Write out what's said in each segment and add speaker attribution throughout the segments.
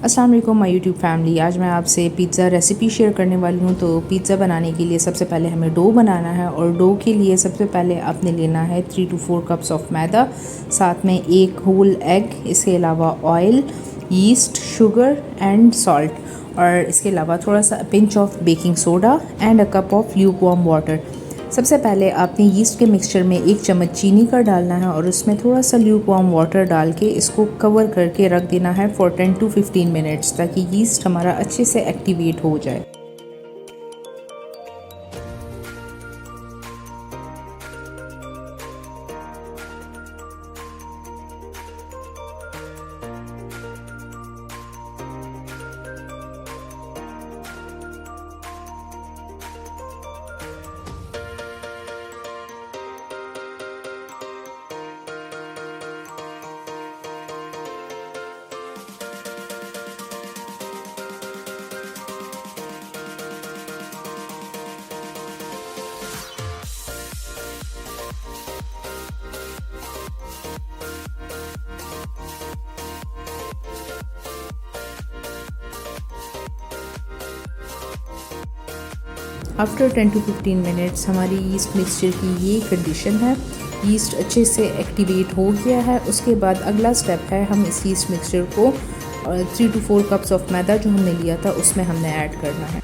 Speaker 1: अस्सलाम वालेकुम my YouTube family. आज मैं आपसे पिज़्ज़ा रेसिपी शेयर करने वाली हूँ। तो पिज़्ज़ा बनाने के लिए सबसे पहले हमें डो बनाना है और डो के लिए सबसे पहले आपने लेना है 3 to 4 कप्स ऑफ मैदा, साथ में एक होल एग, इसके अलावा oil, yeast, sugar and salt और इसके अलावा थोड़ा सा pinch of baking soda and a cup of Luke warm water. सबसे पहले आपने यीस्ट के मिक्सचर में 1 चम्मच चीनी का डालना है और उसमें थोड़ा सा ल्यूक वार्म वाटर डाल के इसको कवर करके रख देना है फॉर 10 to 15 मिनट्स, ताकि यीस्ट हमारा अच्छे से एक्टिवेट हो जाए। आफ्टर 10 to 15 मिनट्स हमारी यीस्ट मिक्सचर की ये कंडीशन है। यीस्ट अच्छे से एक्टिवेट हो गया है। उसके बाद अगला स्टेप है, हम इस यीस्ट मिक्सचर को 3 to 4 कप्स ऑफ मैदा जो हमने लिया था उसमें हमने ऐड करना है।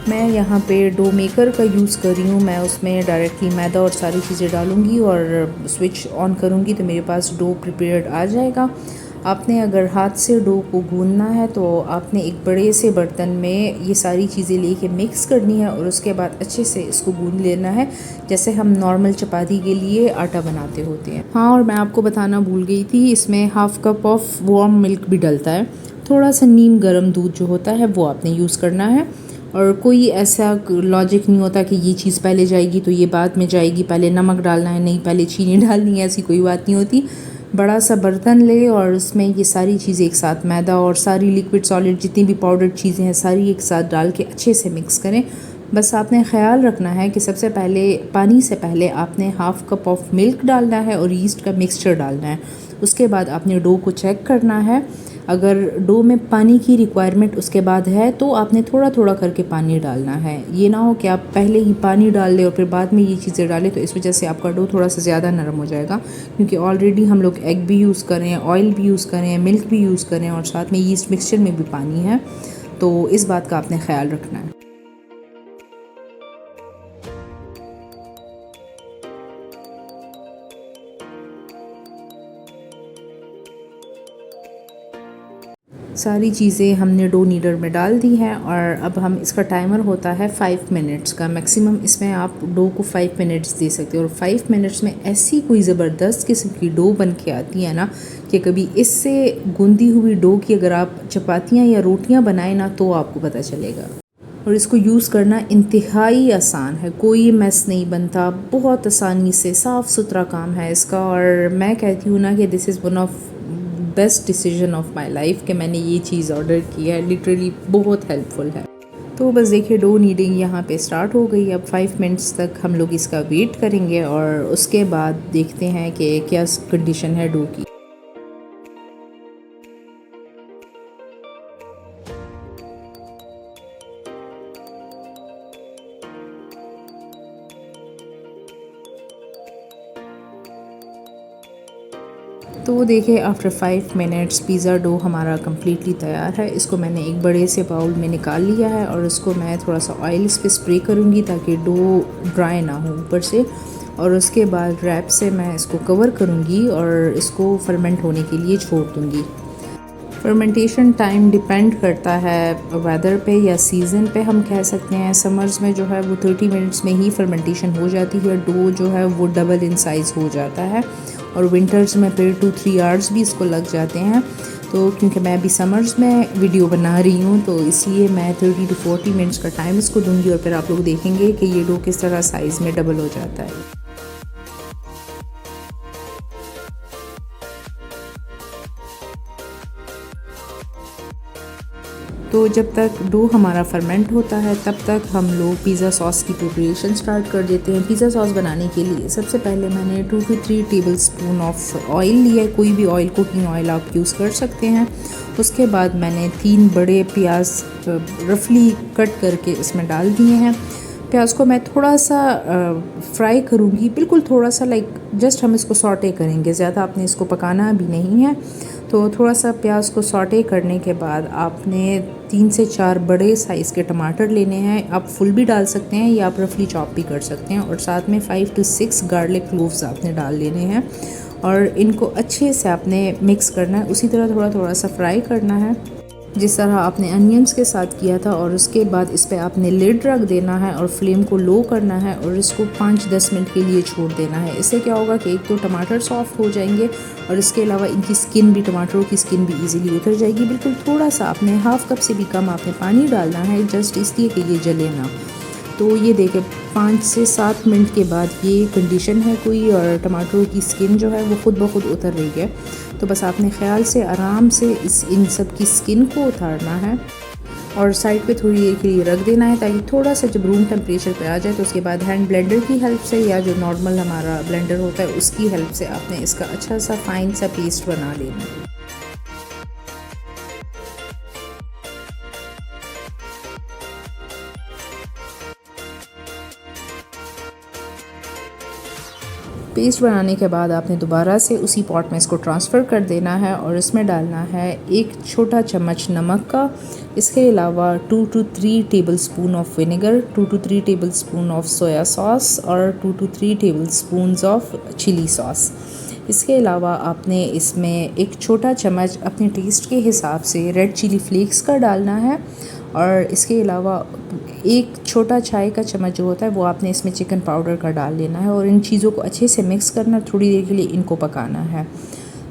Speaker 1: मैं यहाँ पे डो मेकर का यूज़ कर रही हूँ। मैं उसमें डायरेक्टली मैदा और सारी चीज़ें डालूँगी और स्विच ऑन करूँगी तो मेरे पास डो प्रिपेयर्ड आ जाएगा। आपने अगर हाथ से डो को गूंदना है तो आपने एक बड़े से बर्तन में ये सारी चीज़ें लेके मिक्स करनी है और उसके बाद अच्छे से इसको गूंद लेना है, जैसे हम नॉर्मल चपाती के लिए आटा बनाते होते हैं। हाँ, और मैं आपको बताना भूल गई थी, इसमें half cup of warm milk भी डलता है। थोड़ा सा नीम गर्म दूध जो होता है वो आपने यूज़ करना है और कोई ऐसा लॉजिक नहीं होता कि ये चीज़ पहले जाएगी तो ये बाद में जाएगी, पहले नमक डालना है, नहीं पहले चीनी डालनी है, ऐसी कोई बात नहीं होती। बड़ा सा बर्तन ले और उसमें ये सारी चीज़ें एक साथ, मैदा और सारी लिक्विड सॉलिड जितनी भी पाउडर चीज़ें हैं सारी एक साथ डाल के अच्छे से मिक्स करें। बस आपने ख़्याल रखना है कि सबसे पहले पानी से पहले आपने हाफ़ कप ऑफ मिल्क डालना है और यीस्ट का मिक्सचर डालना है। उसके बाद आपने डो को चेक करना है। अगर डो में पानी की रिक्वायरमेंट उसके बाद है तो आपने थोड़ा थोड़ा करके पानी डालना है। ये ना हो कि आप पहले ही पानी डाल लें और फिर बाद में ये चीज़ें डालें, तो इस वजह से आपका डो थोड़ा सा ज़्यादा नरम हो जाएगा, क्योंकि ऑलरेडी हम लोग एग भी यूज़ कर रहे हैं, ऑयल भी यूज़ कर रहे हैं, मिल्क भी यूज़ कर रहे हैं और साथ में यीस्ट मिक्सचर में भी पानी है। तो इस बात का आपने ख्याल रखना है। सारी चीज़ें हमने डो नीडर में डाल दी हैं और अब हम इसका टाइमर होता है 5 मिनट्स का मैक्सिमम। इसमें आप डो को 5 मिनट्स दे सकते हो और 5 मिनट्स में ऐसी कोई ज़बरदस्त किस्म की डो बन के आती है ना कि कभी इससे गूंदी हुई डो की अगर आप चपातियाँ या रोटियाँ बनाएं ना तो आपको पता चलेगा। और इसको यूज़ करना इंतहाई आसान है, कोई मैस नहीं बनता, बहुत आसानी से साफ़ सुथरा काम है इसका। और मैं कहती हूँ ना कि this is one of best decision of my life कि मैंने ये चीज़ ऑर्डर की है। लिटरली बहुत हेल्पफुल है। तो बस देखिए, डो नीडिंग यहाँ पे स्टार्ट हो गई। अब 5 मिनट्स तक हम लोग इसका वेट करेंगे और उसके बाद देखते हैं कि क्या कंडीशन है डो की। तो देखिए, आफ्टर 5 मिनट्स पिज़्ज़ा डो हमारा कम्प्लीटली तैयार है। इसको मैंने एक बड़े से बाउल में निकाल लिया है और इसको मैं थोड़ा सा ऑयल इस पर स्प्रे करूँगी ताकि डो ड्राई ना हो ऊपर से। और उसके बाद रैप से मैं इसको कवर करूँगी और इसको फर्मेंट होने के लिए छोड़ दूँगी। फर्मेंटेशन टाइम डिपेंड करता है वेदर पे या सीज़न पे, हम कह सकते हैं। समर्स में जो है वो 30 मिनट्स में ही फर्मेंटेशन हो जाती है, डो जो है वो डबल इन साइज़ हो जाता है। और विंटर्स में फिर 2-3 आवर्स भी इसको लग जाते हैं। तो क्योंकि मैं अभी समर्स में वीडियो बना रही हूँ तो इसलिए मैं 30 to 40 मिनट्स का टाइम इसको दूँगी और फिर आप लोग देखेंगे कि ये डो किस तरह साइज़ में डबल हो जाता है। तो जब तक डो हमारा फर्मेंट होता है तब तक हम लोग पिज़्ज़ा सॉस की प्रिपरेशन स्टार्ट कर देते हैं। पिज़्ज़ा सॉस बनाने के लिए सबसे पहले मैंने 2 to 3 टेबलस्पून ऑफ ऑयल लिया है। कोई भी ऑयल, कुकिंग ऑयल आप यूज़ कर सकते हैं। उसके बाद मैंने 3 बड़े प्याज रफली कट करके इसमें डाल दिए हैं। प्याज को मैं थोड़ा सा फ्राई करूँगी, बिल्कुल थोड़ा सा, लाइक जस्ट हम इसको सॉटे करेंगे, ज़्यादा आपने इसको पकाना भी नहीं है। तो थोड़ा सा प्याज को सॉटे करने के बाद आपने 3 से 4 बड़े साइज़ के टमाटर लेने हैं। आप फुल भी डाल सकते हैं या आप रफली चॉप भी कर सकते हैं। और साथ में 5 to 6 गार्लिक क्लोव्स आपने डाल लेने हैं और इनको अच्छे से आपने मिक्स करना है। उसी तरह थोड़ा थोड़ा सा फ्राई करना है जिस तरह आपने अनियंस के साथ किया था। और उसके बाद इस पर आपने लिड रख देना है और फ्लेम को लो करना है और इसको 5-10 मिनट के लिए छोड़ देना है। इससे क्या होगा कि एक तो टमाटर सॉफ्ट हो जाएंगे और इसके अलावा इनकी स्किन भी, टमाटरों की स्किन भी इजीली उतर जाएगी। बिल्कुल थोड़ा सा आपने हाफ कप से भी कम आपने पानी डालना है, जस्ट इसलिए कि ये जले ना। तो ये देखें 5 से 7 मिनट के बाद ये कंडीशन है कोई, और टमाटरों की स्किन जो है वो खुद ब खुद उतर रही है। तो बस आपने ख्याल से आराम से इन सब की स्किन को उतारना है और साइड पे थोड़ी देर के लिए रख देना है ताकि थोड़ा सा जब रूम टेम्परेचर पे आ जाए तो उसके बाद हैंड ब्लेंडर की हेल्प से या जो नॉर्मल हमारा ब्लेंडर होता है उसकी हेल्प से आपने इसका अच्छा सा फाइन सा पेस्ट बना लेना है। पेस्ट बनाने के बाद आपने दोबारा से उसी पॉट में इसको ट्रांसफ़र कर देना है और इसमें डालना है 1 छोटा चम्मच नमक का। इसके अलावा 2 to 3 tablespoon of vinegar, 2 to 3 tablespoon of soya sauce और 2 to 3 tablespoons of chilli sauce. इसके अलावा आपने इसमें 1 छोटा चम्मच अपने टेस्ट के हिसाब से रेड चिली फ्लेक्स का डालना है और इसके अलावा 1 छोटा चाय का चम्मच जो होता है वो आपने इसमें चिकन पाउडर का डाल लेना है और इन चीज़ों को अच्छे से मिक्स करना, थोड़ी देर के लिए इनको पकाना है।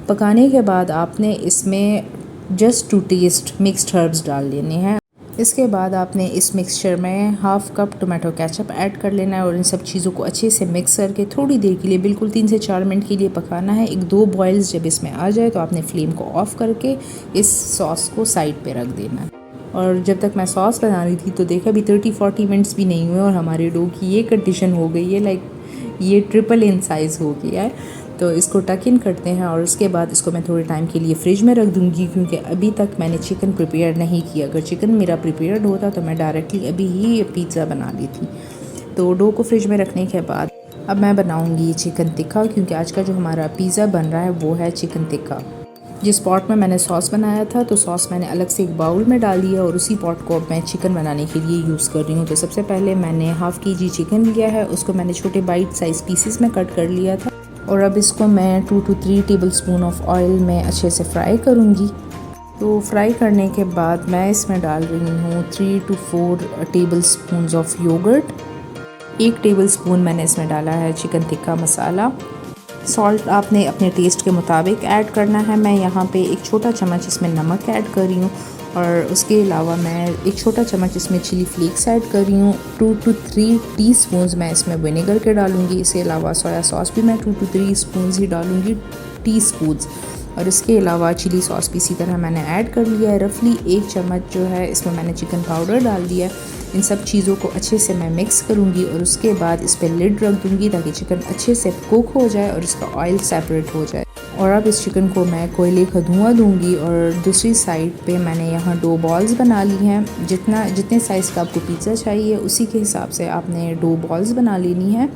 Speaker 1: पकाने के बाद आपने इसमें just to taste mixed herbs डाल लेने हैं। इसके बाद आपने इस मिक्सचर में half cup tomato ketchup add कर लेना है और इन सब चीज़ों को अच्छे से मिक्स करके थोड़ी देर के लिए, बिल्कुल 3 से 4 मिनट के लिए पकाना है। 1-2 बॉयल्स जब इसमें आ जाए तो आपने फ्लेम को ऑफ़ करके इस सॉस को साइड पे रख देना है। और जब तक मैं सॉस बना रही थी तो देखा भी 30-40 मिनट्स भी नहीं हुए और हमारे डो की ये कंडीशन हो गई है, लाइक ये ट्रिपल इन साइज़ हो गया है। तो इसको टक इन करते हैं और उसके बाद इसको मैं थोड़े टाइम के लिए फ्रिज में रख दूँगी क्योंकि अभी तक मैंने चिकन प्रिपेयर नहीं किया। अगर चिकन मेरा प्रिपेयर्ड होता तो मैं डायरेक्टली अभी ही पिज़्ज़ा बना ली थी। तो डो को फ्रिज में रखने के बाद अब मैं बनाऊँगी चिकन टिक्का, क्योंकि आज का जो हमारा पिज़्ज़ा बन रहा है वो है चिकन टिक्का। जिस पॉट में मैंने सॉस बनाया था तो सॉस मैंने अलग से एक बाउल में डाल दिया और उसी पॉट को अब मैं चिकन बनाने के लिए यूज़ कर रही हूँ। तो सबसे पहले मैंने हाफ़ kg चिकन लिया है, उसको मैंने छोटे बाइट साइज़ पीसेस में कट कर लिया था और अब इसको मैं 2 to 3 टेबलस्पून ऑफ ऑयल में अच्छे से फ्राई करूँगी। तो फ्राई करने के बाद मैं इसमें डाल रही हूँ 3 to 4 tablespoon of yogurt. 1 tablespoon मैंने इसमें डाला है चिकन टिक्का मसाला। सॉल्ट आपने अपने टेस्ट के मुताबिक ऐड करना है। मैं यहाँ पे 1 छोटा चम्मच इसमें नमक ऐड कर रही हूँ और उसके अलावा मैं 1 छोटा चम्मच इसमें चिली फ्लेक्स ऐड कर रही हूँ। 2 to 3 टीस्पून्स मैं इसमें विनेगर के डालूँगी। इसके अलावा सोया सॉस भी मैं 2 to 3 स्पून्स ही डालूँगी, टीस्पून्स। और इसके अलावा चिली सॉस भी इसी तरह मैंने ऐड कर लिया है। रफली 1 चम्मच जो है इसमें मैंने चिकन पाउडर डाल दिया। इन सब चीज़ों को अच्छे से मैं मिक्स करूँगी और उसके बाद इस पर लिड रख दूँगी ताकि चिकन अच्छे से कुक हो जाए और इसका ऑयल सेपरेट हो जाए। और अब इस चिकन को मैं कोयले का धुआं दूँगी और दूसरी साइड पे मैंने यहाँ 2 बॉल्स बना ली हैं। जितने साइज़ का आपको पिज़्ज़ा चाहिए उसी के हिसाब से आपने 2 बॉल्स बना लेनी है।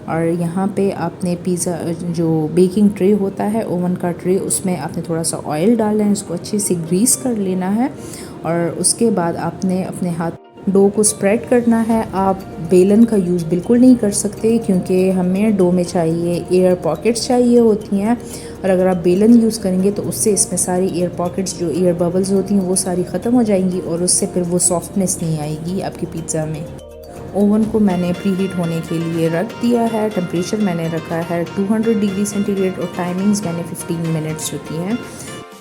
Speaker 1: और यहाँ पे आपने पिज़्ज़ा जो बेकिंग ट्रे होता है, ओवन का ट्रे, उसमें आपने थोड़ा सा ऑयल डालना है, उसको अच्छे से ग्रीस कर लेना है और उसके बाद आपने अपने हाथ डो को स्प्रेड करना है। आप बेलन का यूज़ बिल्कुल नहीं कर सकते क्योंकि हमें डो में चाहिए एयर पॉकेट्स चाहिए होती हैं और अगर आप बेलन यूज़ करेंगे तो उससे इसमें सारी एयर पॉकेट्स, जो एयर बबल्स होती हैं, वो सारी ख़त्म हो जाएंगी और उससे फिर वो सॉफ्टनेस नहीं आएगी आपकी पिज़्ज़ा में। ओवन को मैंने प्री हीट होने के लिए रख दिया है। टेम्परेचर मैंने रखा है 200 डिग्री सेंटीग्रेड और टाइमिंग्स मैंने 15 मिनट्स रखी हैं।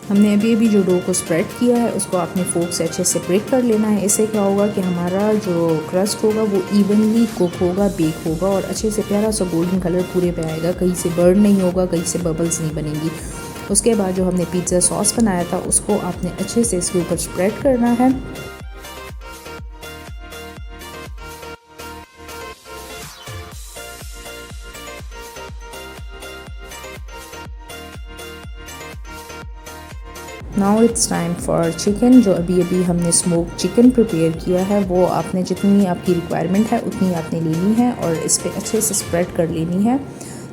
Speaker 1: हमने अभी जो डो को स्प्रेड किया है उसको आपने फोक से अच्छे से ब्रेक कर लेना है। इससे क्या होगा कि हमारा जो क्रस्ट होगा वो इवनली कुक होगा, बेक होगा और अच्छे से प्यारा सा गोल्डन कलर पूरे पे आएगा। कहीं से बर्न नहीं होगा, कहीं से बबल्स नहीं बनेंगी। उसके बाद जो हमने पिज़्ज़ा सॉस बनाया था उसको आपने अच्छे से इसके ऊपर स्प्रेड करना है। Now it's time for chicken. जो अभी हमने स्मोक चिकन प्रिपेयर किया है वो आपने जितनी आपकी रिक्वायरमेंट है उतनी आपने लेनी है और इस पर अच्छे से स्प्रेड कर लेनी है।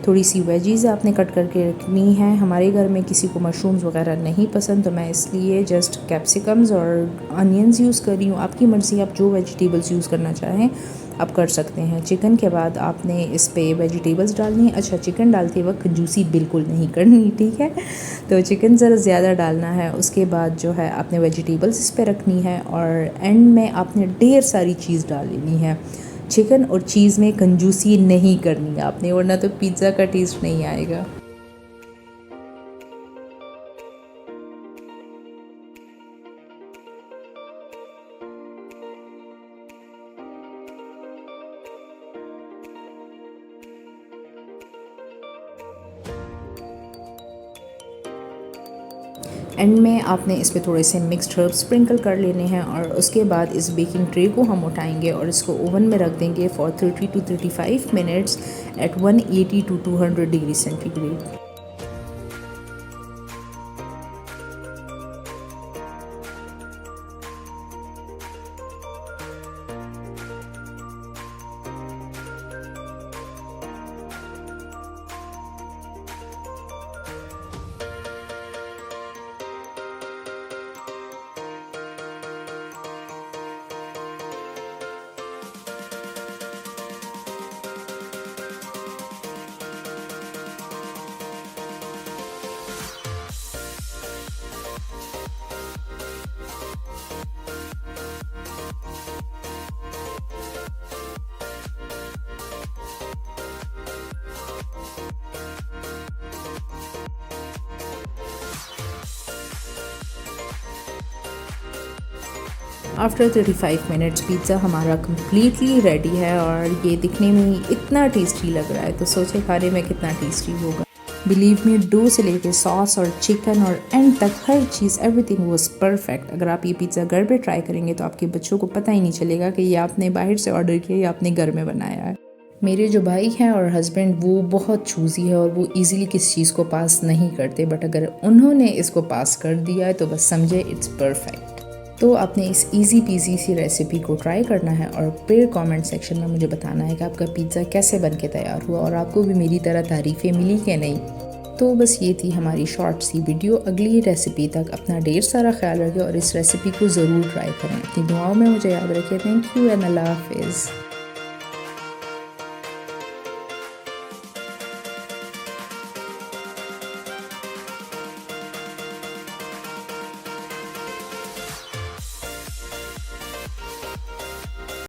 Speaker 1: थोड़ी सी वेजीज़ आपने कट करके रखनी है। हमारे घर में किसी को मशरूम्स वगैरह नहीं पसंद, तो मैं इसलिए जस्ट कैप्सिकम्स और अनियंस यूज़ कर रही हूँ। आपकी मर्ज़ी, आप जो वेजिटेबल्स यूज़ करना चाहें आप कर सकते हैं। चिकन के बाद आपने इस पे वेजिटेबल्स डालनी है। अच्छा, चिकन डालते वक्त कंजूसी बिल्कुल नहीं करनी, ठीक है। तो चिकन ज़रा ज़्यादा डालना है। उसके बाद जो है आपने वेजिटेबल्स इस पे रखनी है और एंड में आपने ढेर सारी चीज़ डाल लेनी है। चिकन और चीज़ में कंजूसी नहीं करनी आपने, वरना तो पिज़्ज़ा का टेस्ट नहीं आएगा। एंड में आपने इस पे थोड़े से मिक्स्ड हर्ब स्प्रिंकल कर लेने हैं और उसके बाद इस बेकिंग ट्रे को हम उठाएंगे और इसको ओवन में रख देंगे for 30 to 35 minutes at 180 to 200 degree centigrade. After 35 minutes pizza हमारा कम्प्लीटली रेडी है और ये दिखने में ही इतना टेस्टी लग रहा है, तो सोचे खाने में कितना टेस्टी होगा। बिलीव मी, डो से लेके सॉस और चिकन और एंड तक हर चीज़ एवरीथिंग वाज परफेक्ट। अगर आप ये पिज़्ज़ा घर पे ट्राई करेंगे तो आपके बच्चों को पता ही नहीं चलेगा कि ये आपने बाहर से ऑर्डर किया या आपने घर में बनाया है। मेरे जो भाई हैं और हस्बैंड वो बहुत चूज़ी है और वो इजीली किस चीज़ को पास नहीं करते, बट अगर उन्होंने इसको पास कर दिया है तो बस समझे इट्स परफेक्ट। तो आपने इस इजी पीजी सी रेसिपी को ट्राई करना है और फिर कमेंट सेक्शन में मुझे बताना है कि आपका पिज़्ज़ा कैसे बन के तैयार हुआ और आपको भी मेरी तरह तारीफ़ें मिली कि नहीं। तो बस ये थी हमारी शॉर्ट सी वीडियो। अगली रेसिपी तक अपना ढेर सारा ख्याल रखें और इस रेसिपी को ज़रूर ट्राई करें। अपनी दुआओं में मुझे याद रखें। थैंक यू एंड अल्लाह हाफिज़।